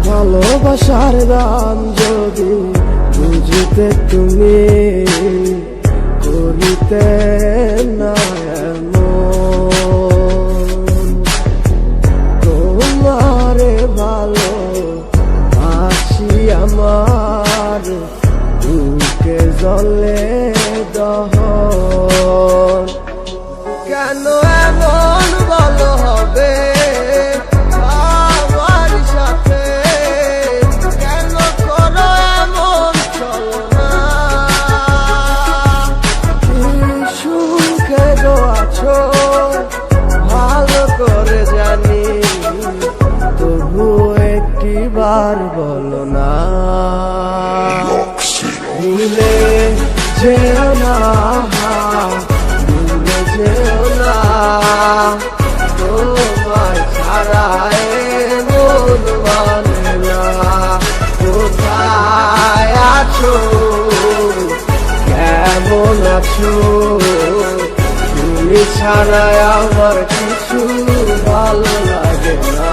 ভালোবাসার দাম যদি বুঝতে তুমি করিতে না তোমারে ভালো আছি আমার বুকে জলে দহন কেন এমন ভালো হবে আমার সাথে কেন করো এমন চলনা সুখের আছো ভালো করে জানি তবু একটিবার বলো না ভুলে যেও না ভুলে যেও না তোমায় ছাড়া মন মানে না কোথায় আছো কেমন আছো তুমি ছাড়া আমার কিছু ভালো লাগে না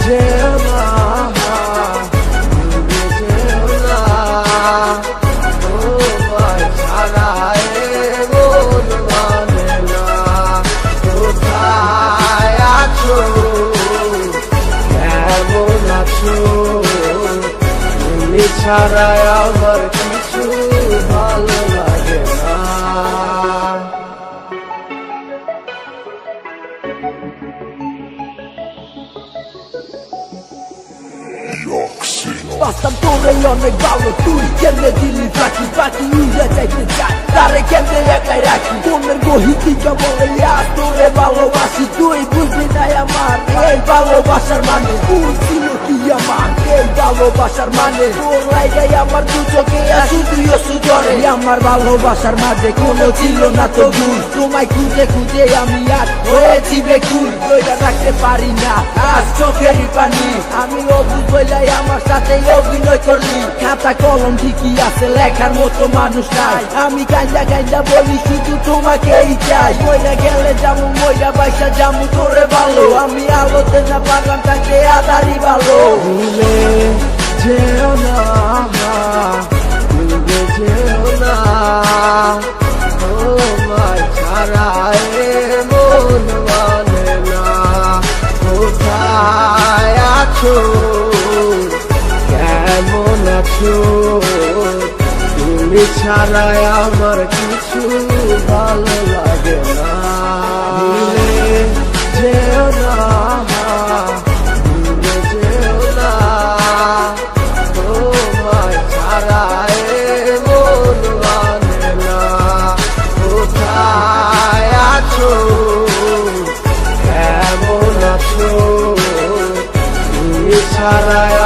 যেও না যেও না তোমায় ছাড়া মন মানে না কোথায় আছো কেমন আছো তুমি ছাড়া আমার কিছু ভালো লাগে না বাস্তব তোরে অনেক ভালো তুই কেমনে দিলি ফাঁকি ফাঁকি উড়ে যাইতে চাই তারে কেমনে একাই রাখি তোমের গহিতিকা বলে তোরে ভালোবাসি তুই বুঝবি নাই আমার এই ভালোবাসার মানে তুই ছিল কি আমার এই ভালোবাসার মানে তোর লাইগাই আমার দু চোখে শুধুও সুজরে আমার ভালোবাসার মাঝে কোনো ছিল না তো ভুল তোমায় খুঁজে খুঁজে আমি আর হয়েছি বেকুল ওইটা রাখতে পারি না আজ চোখেরই পানি আমি অবুঝ বইলাই আমার সাথে অভিনয় করলি খাতা কলম ঠিকই আছে লেখার মতো মানুষ নাই আমি কাইন্দা কাইন্দা বলি শুধু তোমাকেই চাই মইরা গেলে যাবো মইরা বাইসা যাবো তোরে ভালো আমি আলোতে না পারলাম তাকে আদারি ভালো ভুলে যেও না ভুলে যেও না তোমায় ছাড়া মন মানে না কোথায় আছো কেমন আছো তুমি ছাড়া আমার কিছু ভালো লাগে না ভুলে যেও না ভুলে যেও না তোমায় ছাড়া মন মানে না কোথায় আছো কেমন আছো তুমি ছাড়া